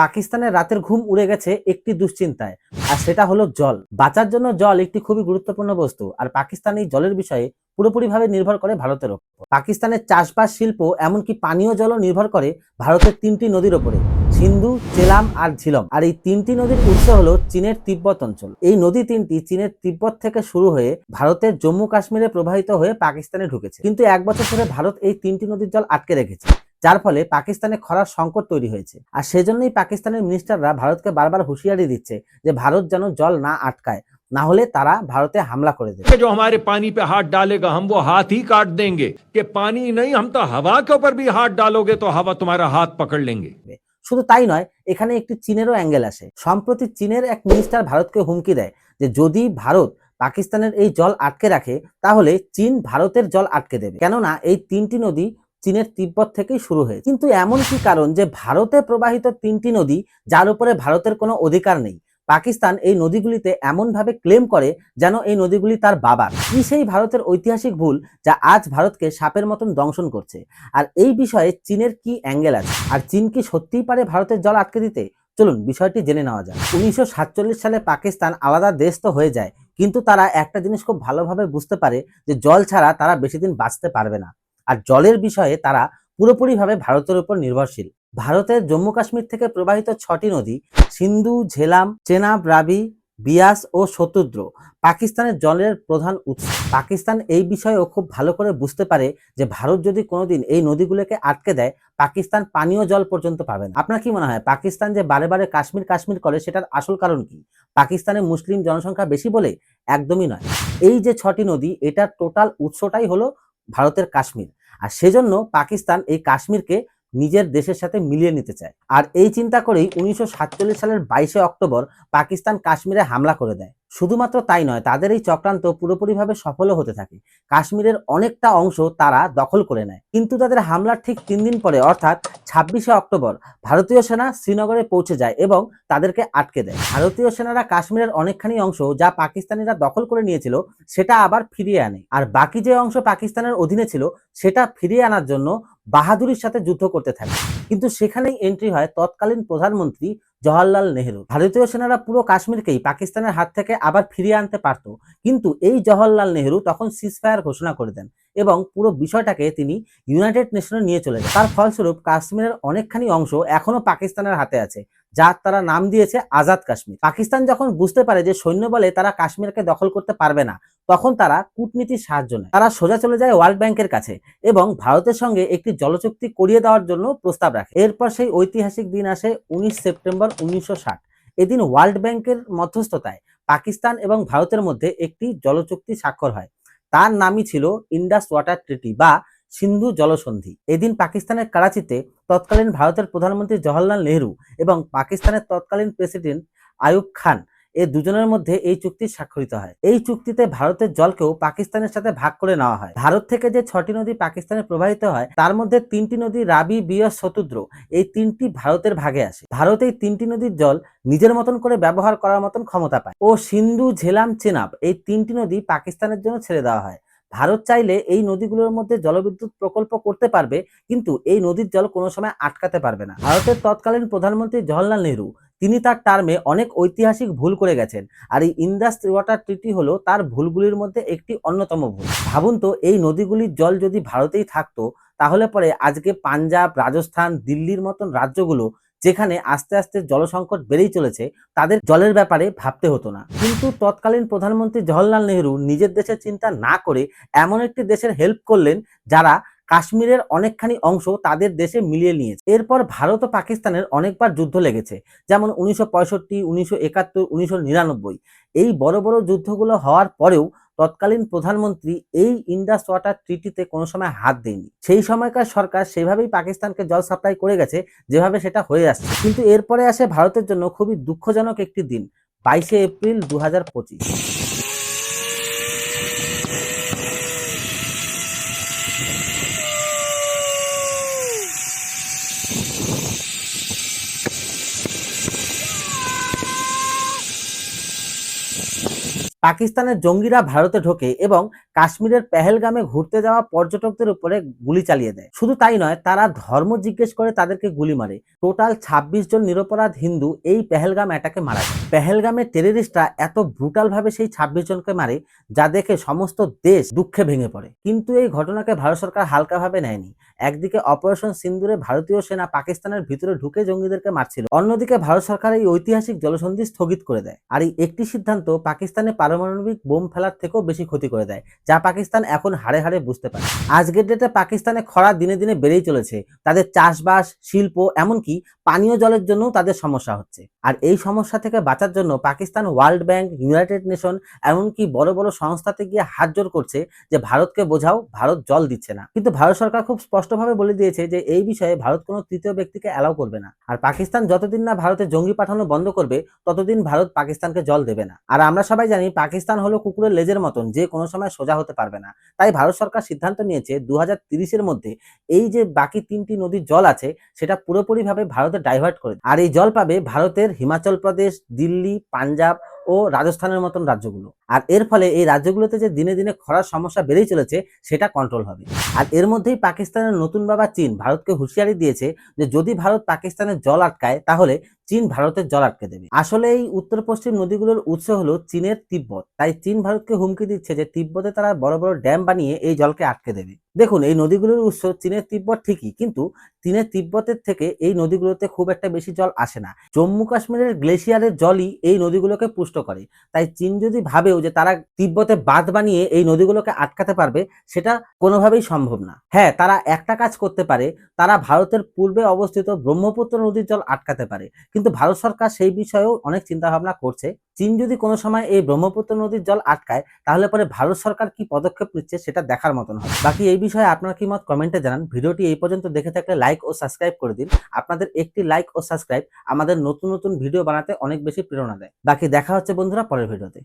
পাকিস্তানের রাতের ঘুম উড়ে গেছে একটি দুশ্চিন্তায়, আর সেটা হলো জল। বাঁচার জন্য জল একটি খুবই গুরুত্বপূর্ণ বস্তু, আর পাকিস্তান এই জলের বিষয়ে পুরোপুরিভাবে নির্ভর করে ভারতের ওপর। পাকিস্তানের চাষবাস শিল্প এমনকি পানীয় জলও নির্ভর করে ভারতের তিনটি নদীর ওপরে, সিন্ধু, চেলাম আর ঝিলম। আর এই তিনটি নদীর উৎস হলো চীনের তিব্বত অঞ্চল। এই নদী তিনটি চীনের তিব্বত থেকে শুরু হয়ে ভারতের জম্মু কাশ্মীরে প্রবাহিত হয়ে পাকিস্তানে ঢুকেছে। কিন্তু এক বছর ধরে ভারত এই তিনটি নদীর জল আটকে রেখেছে, যার ফলে পাকিস্তানে খরার সংকট তৈরি হয়েছে। আর সেজন্যই পাকিস্তানের মিনিস্টাররা ভারতকে বারবার হুঁশিয়ারি দিচ্ছে যে ভারত যেন জল না আটকায়, না হলে তারা ভারতে হামলা করে দেবে। जो हमारे पानी पे हाथ डालेगा हम वो हाथ ही काट देंगे। कि पानी नहीं, हम तो हवा के ऊपर भी हाथ डालोगे तो हवा तुम्हारा हाथ पकड़ लेंगे। শুধু তাই নয়, এখানে একটি চীনেরও অ্যাঙ্গেল আসে। সম্প্রতি চীনের এক মিনিস্টার ভারতকে হুমকি দেয় যে যদি ভারত পাকিস্তানের এই জল আটকে রাখে তাহলে চীন ভারতের জল আটকে দেবে, কেননা এই তিনটি নদী চীনের তিব্বত থেকেই শুরু হয়েছে। কিন্তু এমন কি কারণ যে ভারতে প্রবাহিত তিনটি নদী যার উপরে ভারতের কোনো অধিকার নেই, পাকিস্তান এই নদীগুলিতে এমনভাবে ক্লেম করে যেন এই নদীগুলি তার বাবার? কি সেই ভারতের ঐতিহাসিক ভুল যা আজ ভারতকে সাপের মতন দংশন করছে? আর এই বিষয়ে চীনের কি অ্যাঙ্গেল আছে, আর চীন কি সত্যিই পারে ভারতের জল আটকে দিতে? চলুন বিষয়টি জেনে নেওয়া যাক। 1947 সালে পাকিস্তান আলাদা দেশ তো হয়ে যায়, কিন্তু তারা একটা জিনিস খুব ভালোভাবে বুঝতে পারে যে জল ছাড়া তারা বেশি দিন বাঁচতে পারবে না। আর জলের বিষয়ে তারা পুরোপুরিভাবে ভারতের উপর নির্ভরশীল। ভারতের জম্মু কাশ্মীর থেকে প্রবাহিত 6টি নদী সিন্ধু, ঝেলাম, চেনাব, রাবি, বিয়াস ও শতদ্র পাকিস্তানের জলের প্রধান উৎস। পাকিস্তান এই বিষয়েও খুব ভালো করে বুঝতে পারে যে ভারত যদি কোনোদিন এই নদীগুলোকে আটকে দেয়, পাকিস্তান পানীয় জল পর্যন্ত পাবে না। আপনার কি মনে হয় পাকিস্তান যে বারে বারে কাশ্মীর কাশ্মীর করে সেটার আসল কারণ কি? পাকিস্তানে মুসলিম জনসংখ্যা বেশি বলে? একদমই নয়। এই যে 6টি নদী, এটার টোটাল উৎসটাই হলো ভারতের কাশ্মীর। আর সেজন্য পাকিস্তান এই কাশ্মীরকে নিজের দেশের সাথে মিলিয়ে নিতে চায়। আর এই চিন্তা করেই 1947 সালের 22শে অক্টোবর পাকিস্তান কাশ্মীরে হামলা করে দেয়। শুধুমাত্র তাই নয়, তাদের এই চক্রান্ত পুরোপুরিভাবে সফলও হতে থাকে। কাশ্মীরের অনেকটা অংশ তারা দখল করে নেয়। কিন্তু তাদের হামলার ঠিক 3 দিন পরে অর্থাৎ 26শে অক্টোবর ভারতীয় সেনা শ্রীনগরে পৌঁছে যায় এবং তাদেরকে আটকে দেয়। ভারতীয় সেনারা কাশ্মীরের অনেকখানি অংশ যা পাকিস্তানিরা দখল করে নিয়েছিল সেটা আবার ফিরিয়ে আনে, আর বাকি যে অংশ পাকিস্তানের অধীনে ছিল সেটা ফিরিয়ে আনার জন্য বাহাদুরির সাথে যুদ্ধ করতে থাকে। কিন্তু সেখানেই এন্ট্রি হয় তৎকালীন প্রধানমন্ত্রী জওহরলাল নেহরু। ভারতীয় সেনারা পুরো কাশ্মীরকেই পাকিস্তানের হাত থেকে আবার ফিরিয়ে আনতে পারত, কিন্তু এই জওহরলাল নেহরু তখন সিজফায়ার ঘোষণা করে দেন এবং পুরো বিষয়টাকে তিনি ইউনাইটেড নেশনে নিয়ে চলে যান। তার ফলস্বরূপ কাশ্মীরের অনেকখানি অংশ এখনো পাকিস্তানের হাতে আছে, যার তারা নাম দিয়েছে আজাদ কাশ্মীর। পাকিস্তান যখন বুঝতে পারে যে সৈন্য বলে তারা কাশ্মীরকে দখল করতে পারবে না, তখন তারা কূটনীতির সাহায্য নেয়। তারা সোজা চলে যায় ওয়ার্ল্ড ব্যাংকের কাছে এবং ভারতের সঙ্গে একটি জলচুক্তি করিয়ে দেওয়ার জন্য প্রস্তাব রাখে। এরপর সেই ঐতিহাসিক দিন আসে 19 সেপ্টেম্বর 1960। এদিন ওয়ার্ল্ড ব্যাংকের মধ্যস্থতায় পাকিস্তান এবং ভারতের মধ্যে একটি জলচুক্তি স্বাক্ষর হয়। তার নামই ছিল ইন্ডাস ওয়াটার ট্রিটি বা সিন্ধু জলসন্ধি। এদিন পাকিস্তানের করাচিতে তৎকালীন ভারতের প্রধানমন্ত্রী জওহরলাল নেহরু এবং পাকিস্তানের তৎকালীন প্রেসিডেন্ট আইয়ুব খান এই দুজনের মধ্যে এই চুক্তি স্বাক্ষরিত হয়। এই চুক্তিতে ভারতের জলকেও পাকিস্তানের সাথে ভাগ করে নেওয়া হয়। ভারত থেকে যে 6টি নদী পাকিস্তানে প্রবাহিত হয় তার মধ্যে 3টি নদী রাবি, বিয়াস, শতদ্র এই 3টি ভারতের ভাগে আসে। ভারত এই 3টি নদীর জল নিজের মতন করে ব্যবহার করার মতন ক্ষমতা পায় ও সিন্ধু, ঝেলাম, চেনাব এই 3টি নদী পাকিস্তানের জন্য ছেড়ে দেওয়া হয়। ভারত চাইলে এই নদীগুলোর মধ্যে জলবিদ্যুৎ প্রকল্প করতে পারবে, কিন্তু এই নদীর জল কোনো সময় আটকাতে পারবে না। ভারতের তৎকালীন প্রধানমন্ত্রী জওহরলাল নেহরু তিনি তার টার্মে অনেক ঐতিহাসিক ভুল করে গেছেন, আর এই ইন্ডাস ওয়াটার ট্রিটি হলো তার ভুলগুলির মধ্যে একটি অন্যতম ভুল। ভাবুন তো, এই নদীগুলির জল যদি ভারতেই থাকতো তাহলে পরে আজকে পাঞ্জাব, রাজস্থান, দিল্লির মতন রাজ্যগুলো যেখানে আস্তে আস্তে জলসংকট বেড়েই চলেছে, তাদের জলের ব্যাপারে ভাবতে হতো না। কিন্তু তৎকালীন প্রধানমন্ত্রী জওহরলাল নেহরু নিজের দেশের চিন্তা না করে এমন একটি দেশের হেল্প করলেন যারা কাশ্মীরের অনেকখানি অংশ তাদের দেশে মিলিয়ে নিয়েছে। এরপর ভারত ও পাকিস্তানের অনেকবার যুদ্ধ লেগেছে, যেমন 1965, 1971, 1999। এই বড় বড় যুদ্ধগুলো হওয়ার পরেও তৎকালীন প্রধানমন্ত্রী এই ইন্ডাস ওয়াটার ট্রিটিতে কোনো সময় হাত দেয়নি। সেই সময়কার সরকার সেভাবেই পাকিস্তানকে জল সাপ্লাই করে গেছে যেভাবে সেটা হয়ে আসছে। কিন্তু এরপরে আসে ভারতের জন্য খুবই দুঃখজনক একটি দিন, 22শে এপ্রিল 2025। পাকিস্তানের জঙ্গিরা ভারতে ঢোকে এবং কাশ্মীরের পেহেলগামে ঘুরতে যাওয়া পর্যটকদের উপরে গুলি চালিয়ে দেয়। শুধু তাই নয়, তারা ধর্ম জিজ্ঞেস করে তাদেরকে গুলি মারে। টোটাল ২৬ জন নিরপরাধ হিন্দু এই পেহেলগাম অ্যাটাকে মারা যায়। পেহেলগামের টেররিস্টরা এত ব্রুটাল ভাবে সেই ২৬ জনকে মারে, যা দেখে সমস্ত দেশ দুঃখে ভেঙে পড়ে। কিন্তু এই ঘটনাকে ভারত সরকার হালকাভাবে নেয়নি। একদিকে অপারেশন সিন্দুরে ভারতীয় সেনা পাকিস্তানের ভিতরে ঢুকে জঙ্গিদেরকে মারছিল, অন্যদিকে ভারত সরকার এই ঐতিহাসিক জলসন্ধি স্থগিত করে দেয়। আর এই একটি সিদ্ধান্ত পাকিস্তানে পারমাণবিক বোম ফেলার থেকেও বেশি ক্ষতি করে দেয়, যা পাকিস্তান এখন হাড়ে হাড়ে বুঝতে পারে। আজকের ডেটে পাকিস্তানে খরা দিনে দিনে বেড়েই চলেছে। তাদের চাষবাস, শিল্প, এমনকি পানীয় জলের জন্য তাদের সমস্যা হচ্ছে। আর এই সমস্যা থেকে বাঁচার জন্য Pakistan world bank, United nation, এমনকি বড় বড় সংস্থাতে গিয়ে হাত জোর করছে যে ভারতকে বোঝাও, ভারত জল দিচ্ছে না। কিন্তু ভারত সরকার খুব স্পষ্টভাবে বলে দিয়েছে যে এই বিষয়ে ভারত কোনো তৃতীয় ব্যক্তিকে অ্যালাউ করবে না। আর পাকিস্তান যতদিন না ভারতে জঙ্গি পাঠানো বন্ধ করবে, ততদিন ভারত পাকিস্তানকে জল দেবে না। আর আমরা সবাই জানি পাকিস্তান হলো কুকুরের লেজের মতন, যে কোনো সময় সোজা হতে পারবে না। তাই ভারত সরকার সিদ্ধান্ত নিয়েছে 2030-এর মধ্যে এই যে বাকি 3টি নদীর জল আছে সেটা পুরোপুরিভাবে ভারতে ডাইভার্ট করে। আর এই জল পাবে ভারতের হিমাচল প্রদেশ, দিল্লি, পাঞ্জাব ও রাজস্থানের মতন রাজ্যগুলো। আর এর ফলে এই রাজ্যগুলোতে যে দিনে দিনে খরার সমস্যা বেড়েই চলেছে সেটা কন্ট্রোল হবে। আর এর মধ্যেই পাকিস্তানের নতুন বাবা চীন ভারতকে হুঁশিয়ারি দিয়েছে যে যদি ভারত পাকিস্তানের জল আটকায় তাহলে চীন ভারতের জল আটকে দেবে। আসলে এই উত্তর পশ্চিম নদীগুলোর উৎস হলো চীনের তিব্বত। তাই চীন ভারতকে হুমকি দিচ্ছে যে তিব্বতে তারা বড় বড় ড্যাম বানিয়ে এই জলকে আটকে দেবে। দেখুন, এই নদীগুলোর উৎস চীনের তিব্বত ঠিকই, কিন্তু চীনের তিব্বতের থেকে এই নদীগুলোতে খুব একটা বেশি জল আসে না। জম্মু কাশ্মীরের গ্লেশিয়ারের জলই এই নদীগুলোকে পুষ্ট করে। তাই চীন যদি ভাবেও যে তারা তিব্বতে বাঁধ বানিয়ে এই নদীগুলোকে আটকাতে পারবে, সেটা কোনোভাবেই সম্ভব না। হ্যাঁ, তারা একটা কাজ করতে পারে, তারা ভারতের পূর্বে অবস্থিত ব্রহ্মপুত্র নদীর জল আটকাতে পারে। কিন্তু ভারত সরকার সেই বিষয়েও অনেক চিন্তা ভাবনা করছে। চীন যদি কোনো সময় এই ব্রহ্মপুত্র নদীর জল আটকায়, তাহলে পরে ভারত সরকার কি পদক্ষেপ নিচ্ছে সেটা দেখার মতন হবে। বাকি এই বিষয়ে আপনার কি মত কমেন্টে জানান। ভিডিওটি এই পর্যন্ত দেখে থাকলে লাইক ও সাবস্ক্রাইব করে দিন। আপনাদের একটি লাইক ও সাবস্ক্রাইব আমাদের নতুন নতুন ভিডিও বানাতে অনেক বেশি প্রেরণা দেয়। বাকি দেখা হচ্ছে বন্ধুরা পরের ভিডিওতে।